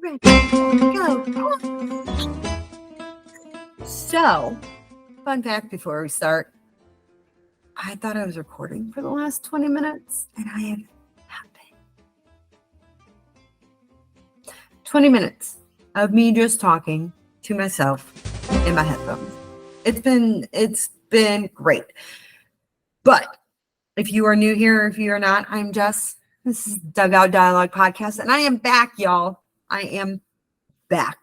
Ready, go. So, fun fact before we start. I thought I was recording for the last 20 minutes, and I have not been. 20 minutes of me just talking to myself in my headphones. It's been great. But if you are new here, if you are not, I'm Jess. This is Dugout Dialogue Podcast, and I am back, y'all. I am back.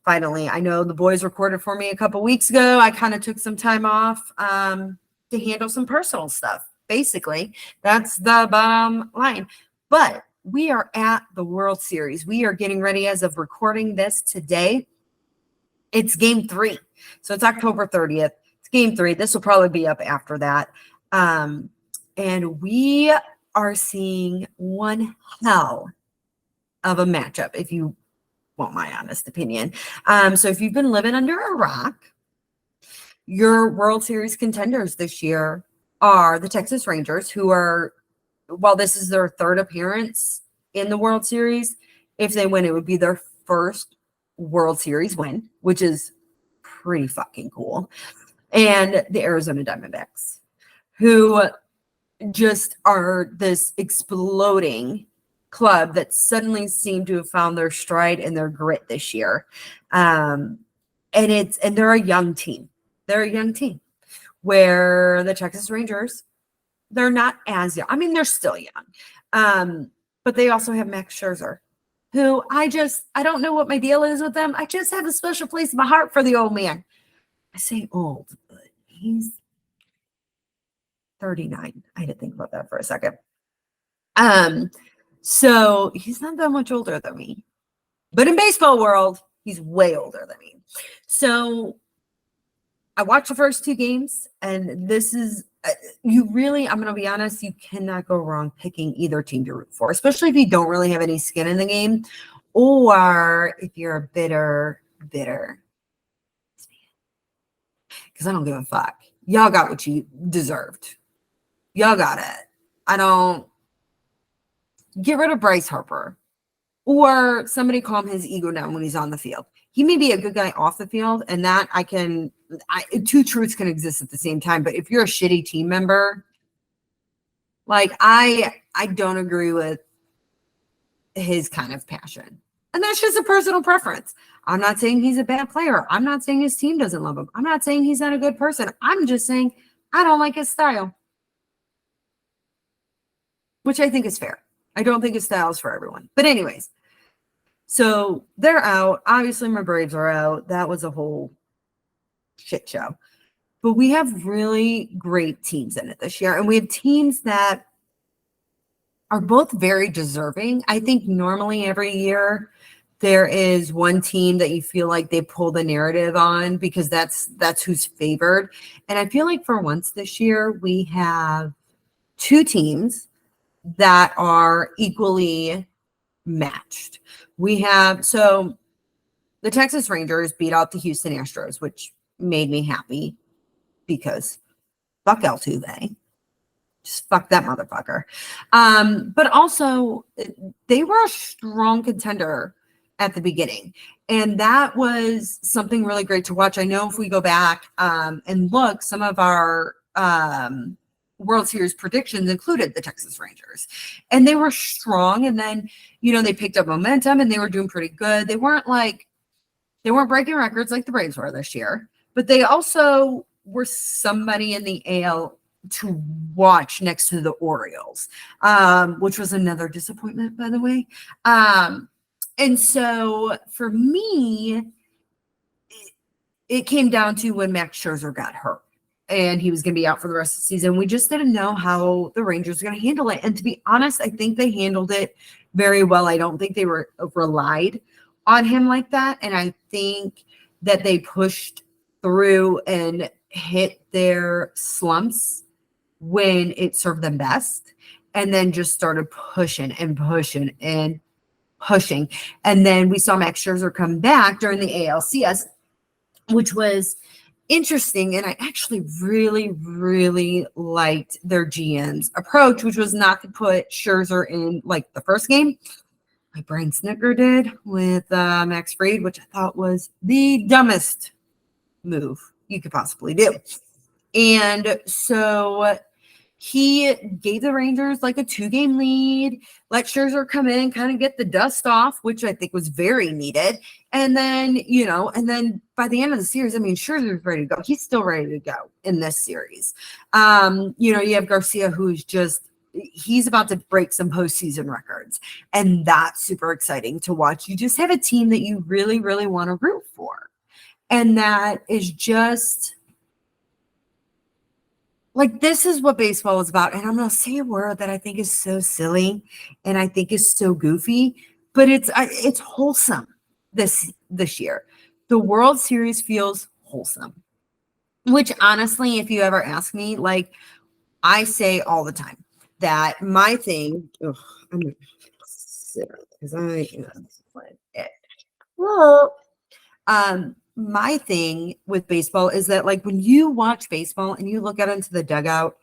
Finally, I know the boys recorded for me a couple weeks ago. I kind of took some time off to handle some personal stuff. Basically, that's the bottom line. But we are at the World Series. We are getting ready as of recording this today. It's game 3. So it's October 30th. It's game 3. This will probably be up after that. And we are seeing one hell of a matchup, if you want my honest opinion. So if you've been living under a rock, your World Series contenders this year are the Texas Rangers, who are, while this is their third appearance in the World Series, if they win, it would be their first World Series win, which is pretty fucking cool. And the Arizona Diamondbacks, who just are this exploding club that suddenly seem to have found their stride and their grit this year. And they're a young team. They're a young team, where the Texas Rangers, they're not as young. I mean, they're still young. But they also have Max Scherzer, who I don't know what my deal is with them. I just have a special place in my heart for the old man. I say old, but he's 39. I had to think about that for a second. So he's not that much older than me. But in baseball world, he's way older than me. So I watched the first 2 games, and this is, I'm going to be honest, you cannot go wrong picking either team to root for, especially if you don't really have any skin in the game, or if you're a bitter, because I don't give a fuck. Y'all got what you deserved. Y'all got it. Get rid of Bryce Harper, or somebody calm his ego down when he's on the field. He may be a good guy off the field, and that two truths can exist at the same time. But if you're a shitty team member, like I don't agree with his kind of passion. And that's just a personal preference. I'm not saying he's a bad player. I'm not saying his team doesn't love him. I'm not saying he's not a good person. I'm just saying I don't like his style, which I think is fair. I don't think his style is for everyone. But anyways, so they're out. Obviously, my Braves are out. That was a whole shit show. But we have really great teams in it this year. And we have teams that are both very deserving. I think normally every year there is one team that you feel like they pull the narrative on because that's who's favored. And I feel like for once this year, we have 2 teams that are equally matched. So the Texas Rangers beat out the Houston Astros, which made me happy because fuck Altuve. Just fuck that motherfucker. But also they were a strong contender at the beginning. And that was something really great to watch. I know if we go back and look, some of our World Series predictions included the Texas Rangers, and they were strong. And then, they picked up momentum and they were doing pretty good. They weren't breaking records like the Braves were this year, but they also were somebody in the AL to watch next to the Orioles, which was another disappointment, by the way. And so for me, it came down to when Max Scherzer got hurt. And he was going to be out for the rest of the season. We just didn't know how the Rangers were going to handle it. And to be honest, I think they handled it very well. I don't think they relied on him like that. And I think that they pushed through and hit their slumps when it served them best. And then just started pushing. And then we saw Max Scherzer come back during the ALCS, which was interesting. And I actually really, really liked their GM's approach, which was not to put Scherzer in like the first game, like Brian Snicker did with Max Fried, which I thought was the dumbest move you could possibly do. And so he gave the Rangers like a 2-game lead, let Scherzer come in, kind of get the dust off, which I think was very needed. And then, by the end of the series, I mean, Scherzer's ready to go. He's still ready to go in this series. You have Garcia, who's he's about to break some postseason records. And that's super exciting to watch. You just have a team that you really, really want to root for. And that is just like, this is what baseball is about. And I'm going to say a word that I think is so silly and I think is so goofy, but it's wholesome this year. The World Series feels wholesome, which honestly, if you ever ask me, like I say all the time that my thing, I'm going to sit because I am my thing with baseball is that, like, when you watch baseball and you look out into the dugout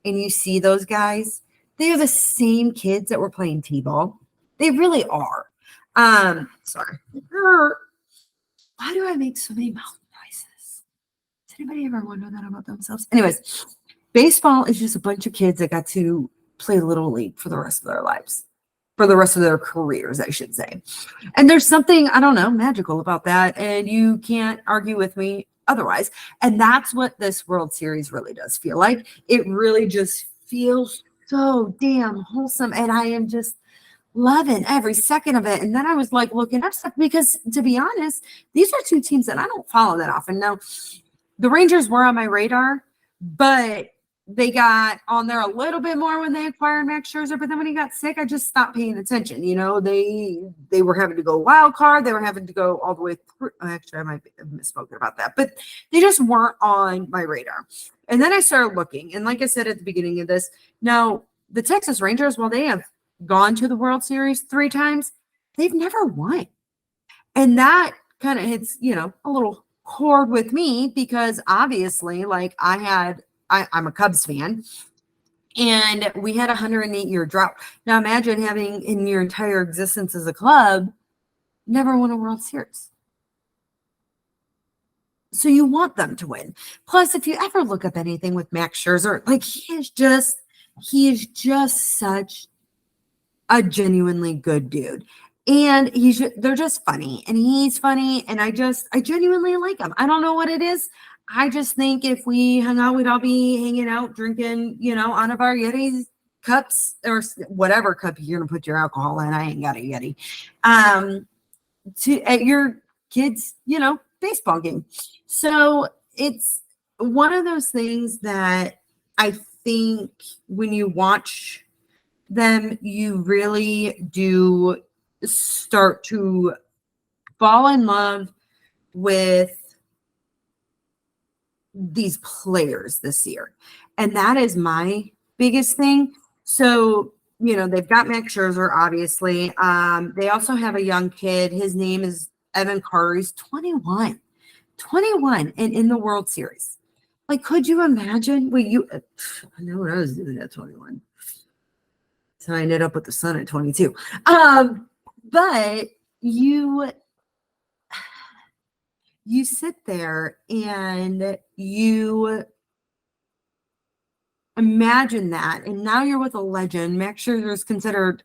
and you see those guys, they are the same kids that were playing t-ball. They really are. Sorry. Why do I make so many mouth noises? Does anybody ever wonder that about themselves? Anyways, baseball is just a bunch of kids that got to play Little League for the rest of their lives. For the rest of their careers, I should say. And there's something, I don't know, magical about that. And you can't argue with me otherwise. And that's what this World Series really does feel like. It really just feels so damn wholesome. And I am just loving every second of it. And then I was like looking up stuff because, to be honest, these are two teams that I don't follow that often. Now, the Rangers were on my radar, but they got on there a little bit more when they acquired Max Scherzer, but then when he got sick, I just stopped paying attention. They were having to go wild card. They were having to go all the way through. Actually, I might have misspoken about that, but they just weren't on my radar. And then I started looking. And like I said at the beginning of this, now the Texas Rangers, while they have gone to the World Series 3 times, they've never won. And that kind of hits, a little chord with me because obviously, like I'm a Cubs fan, and we had a 108-year drought. Now imagine having in your entire existence as a club never won a World Series. So you want them to win. Plus, if you ever look up anything with Max Scherzer, like he is just such a genuinely good dude. And they're just funny, and he's funny, and I genuinely like him. I don't know what it is. I just think if we hung out, we'd all be hanging out, drinking, out of our Yeti cups or whatever cup you're going to put your alcohol in. I ain't got a Yeti. At your kids, baseball game. So it's one of those things that I think when you watch them, you really do start to fall in love with these players this year. And that is my biggest thing. So, they've got Max Scherzer, obviously. They also have a young kid. His name is Evan Carter. He's 21 and in the World Series. Like, could you imagine? I know what I was doing at 21. So I ended up with the Sun at 22. But you sit there and you imagine that, and now you're with a legend. Max Scherzer is considered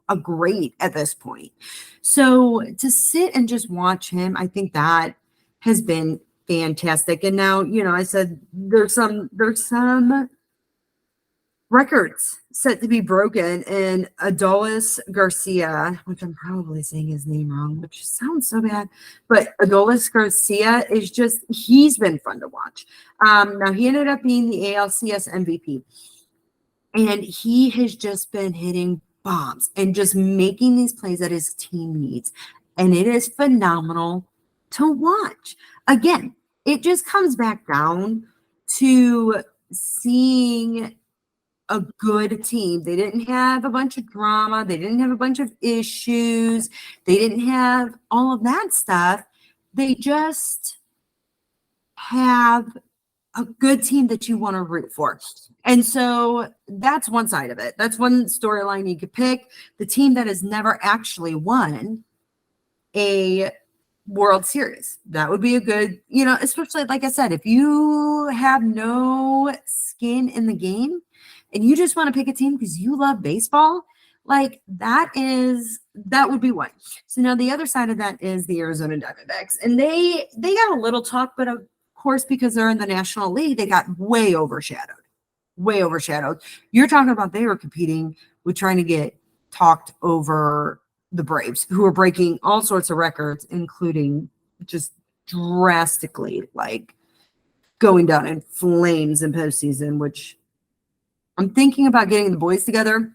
a great at this point. So to sit and just watch him, I think that has been fantastic. And now, I said there's some records set to be broken, and Adolis Garcia, which I'm probably saying his name wrong, which sounds so bad, but Adolis Garcia he's been fun to watch. Now he ended up being the ALCS MVP, and he has just been hitting bombs and just making these plays that his team needs, and it is phenomenal to watch. Again, it just comes back down to seeing a good team. They didn't have a bunch of drama. They didn't have a bunch of issues. They didn't have all of that stuff. They just have a good team that you want to root for. And so that's one side of it. That's one storyline you could pick. The team that has never actually won a World Series. That would be a good, especially like I said, if you have no skin in the game and you just want to pick a team because you love baseball, like that would be one. So now the other side of that is the Arizona Diamondbacks. And they got a little talk, but of course, because they're in the National League, they got way overshadowed. You're talking about they were competing with trying to get talked over the Braves, who are breaking all sorts of records, including just drastically like going down in flames in postseason, which I'm thinking about getting the boys together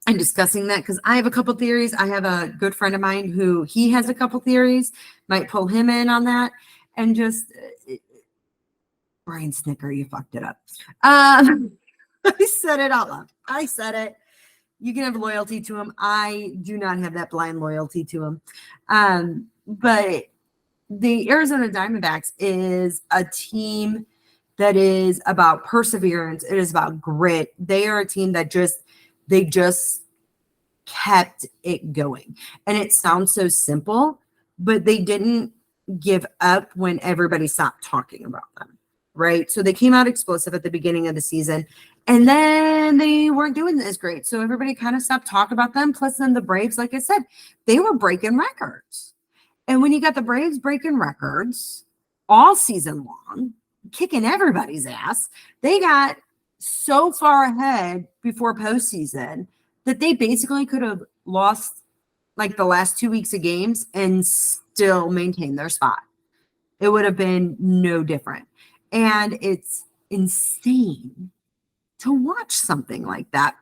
and discussing that because I have a couple theories. I have a good friend of mine who he has a couple theories, might pull him in on that, and just Brian Snicker, you fucked it up. I said it out loud. I said it. You can have loyalty to him. I do not have that blind loyalty to him. But the Arizona Diamondbacks is a team that is about perseverance. It is about grit. They are a team that they just kept it going. And it sounds so simple, but they didn't give up when everybody stopped talking about them. Right. So they came out explosive at the beginning of the season and then they weren't doing as great. So everybody kind of stopped talking about them. Plus then the Braves, like I said, they were breaking records. And when you got the Braves breaking records all season long, kicking everybody's ass, they got so far ahead before postseason that they basically could have lost like the last 2 weeks of games and still maintain their spot. It would have been no different. And it's insane to watch something like that.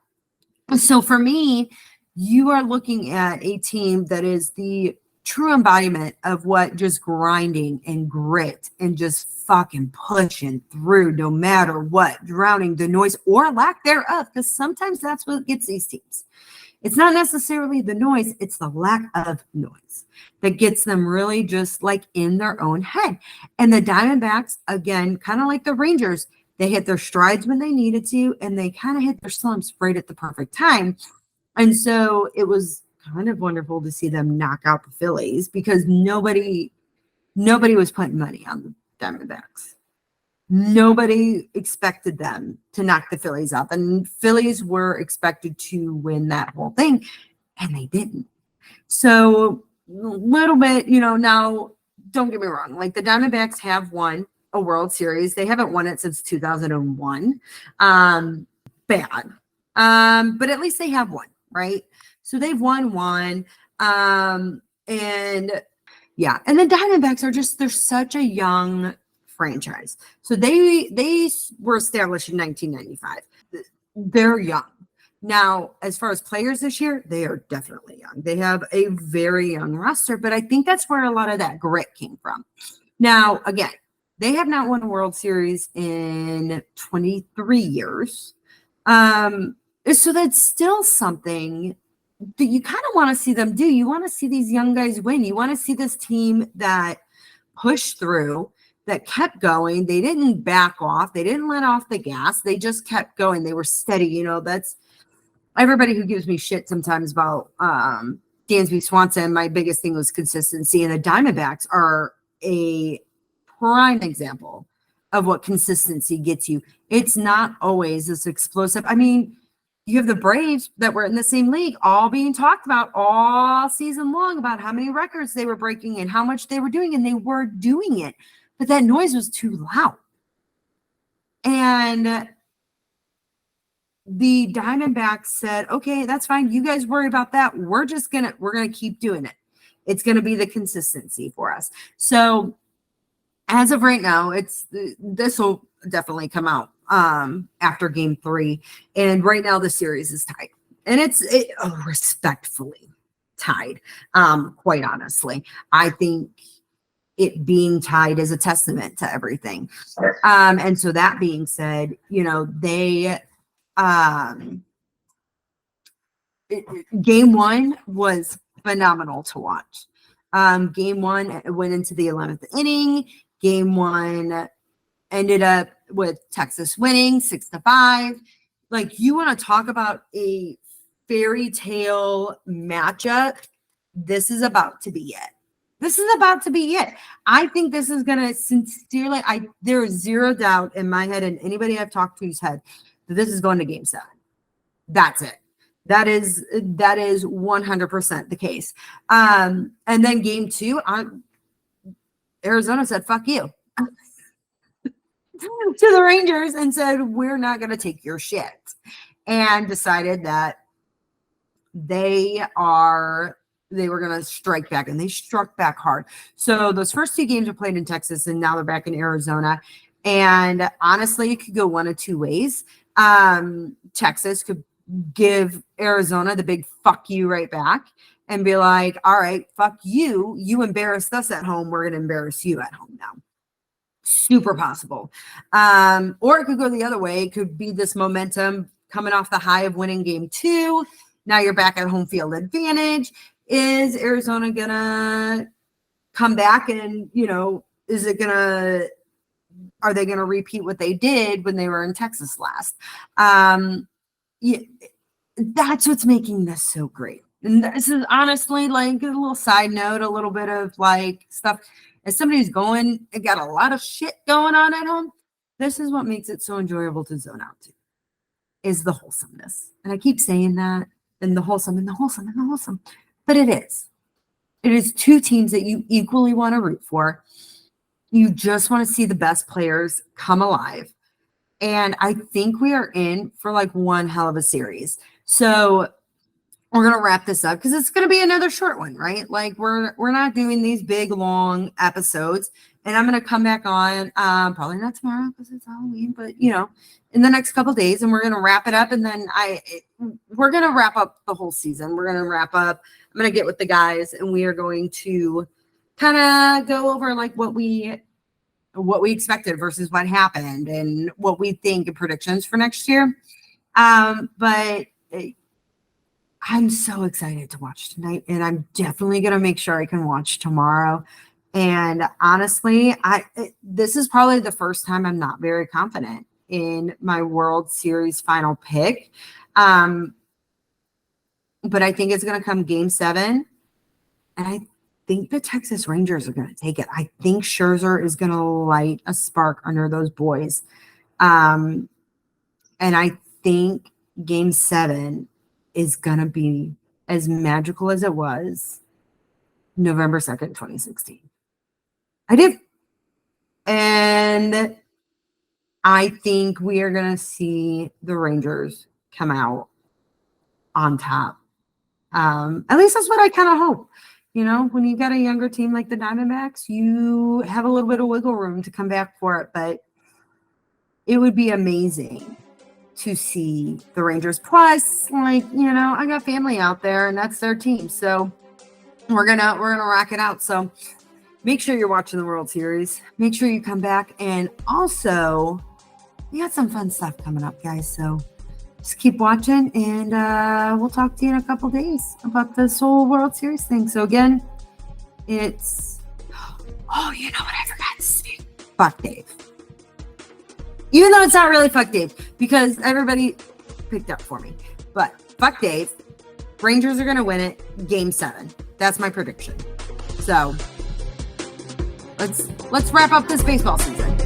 So for me, you are looking at a team that is the true embodiment of what just grinding and grit and just fucking pushing through no matter what, drowning the noise or lack thereof, because sometimes that's what gets these teams. It's not necessarily the noise, it's the lack of noise that gets them really just like in their own head. And the Diamondbacks, again, kind of like the Rangers, they hit their strides when they needed to, and they kind of hit their slumps right at the perfect time. And so it was kind of wonderful to see them knock out the Phillies because nobody was putting money on the Diamondbacks. Nobody expected them to knock the Phillies out. And Phillies were expected to win that whole thing, and they didn't. So a little bit, now don't get me wrong. Like the Diamondbacks have won a World Series. They haven't won it since 2001. Bad. But at least they have won, right? So they've won one. And yeah, and the Diamondbacks they're such a young franchise. So they were established in 1995. They're young. Now, as far as players this year, they are definitely young. They have a very young roster, but I think that's where a lot of that grit came from. Now, again, they have not won a World Series in 23 years. So that's still something that you kind of want to see them do. You want to see these young guys win. You want to see this team that pushed through, that kept going. They didn't back off. They didn't let off the gas. They just kept going. They were steady. That's everybody who gives me shit sometimes about Dansby Swanson. My biggest thing was consistency, and the Diamondbacks are a prime example of what consistency gets you. It's not always this explosive. I mean, you have the Braves that were in the same league, all being talked about all season long about how many records they were breaking and how much they were doing, and they were doing it. But that noise was too loud. And the Diamondbacks said, okay, that's fine. You guys worry about that. We're going to keep doing it. It's going to be the consistency for us. So as of right now, this will definitely come out after game 3. And right now the series is tied, and it's respectfully tied. Quite honestly, I think it being tied is a testament to everything. And so that being said, they game 1 was phenomenal to watch. Game 1 went into the 11th inning. Game 1 ended up with Texas winning 6-5. Like, you want to talk about a fairy tale matchup. This is about to be it. This is about to be it. I think this is going to sincerely, there is zero doubt in my head and anybody I've talked to's head that this is going to game 7. That's it. That is 100% the case. And then game 2, Arizona said, fuck you to the Rangers and said, we're not going to take your shit, and decided that they were going to strike back, and they struck back hard. So those first 2 games were played in Texas, and now they're back in Arizona. And honestly, it could go one of 2 ways. Texas could give Arizona the big fuck you right back and be like, all right, fuck you. You embarrassed us at home. We're going to embarrass you at home now. Super possible. Or it could go the other way. It could be this momentum coming off the high of winning game 2. Now you're back at home field advantage. Is Arizona going to come back and, are they going to repeat what they did when they were in Texas last? That's what's making this so great. And this is honestly like a little side note, a little bit of like stuff. As somebody who's got a lot of shit going on at home, this is what makes it so enjoyable to zone out to, is the wholesomeness. And I keep saying that, and the wholesome, and the wholesome, and the wholesome. But it is. It is 2 teams that you equally want to root for. You just want to see the best players come alive. And I think we are in for like one hell of a series. So we're going to wrap this up because it's going to be another short one, right? Like we're not doing these big, long episodes. And I'm going to come back on, probably not tomorrow because it's Halloween, but in the next couple of days, and we're going to wrap it up. And then we're going to wrap up the whole season. We're going to wrap up. I'm going to get with the guys, and we are going to kind of go over like what we expected versus what happened and what we think and predictions for next year. But I'm so excited to watch tonight, and I'm definitely going to make sure I can watch tomorrow. And honestly, this is probably the first time I'm not very confident in my World Series final pick. But I think it's going to come game 7. And I think the Texas Rangers are going to take it. I think Scherzer is going to light a spark under those boys. And I think game 7 is going to be as magical as it was November 2nd, 2016. I do. And I think we are going to see the Rangers come out on top. At least that's what I kind of hope. When you got a younger team like the Diamondbacks, you have a little bit of wiggle room to come back for it. But it would be amazing to see the Rangers. Plus, I got family out there, and that's their team. So we're gonna rock it out. So make sure you're watching the World Series. Make sure you come back. And also, we got some fun stuff coming up, guys. So just keep watching, and we'll talk to you in a couple days about this whole World Series thing. So again, it's, you know what I forgot to say? Fuck Dave. Even though it's not really fuck Dave, because everybody picked up for me. But fuck Dave. Rangers are going to win it game 7. That's my prediction. So let's wrap up this baseball season.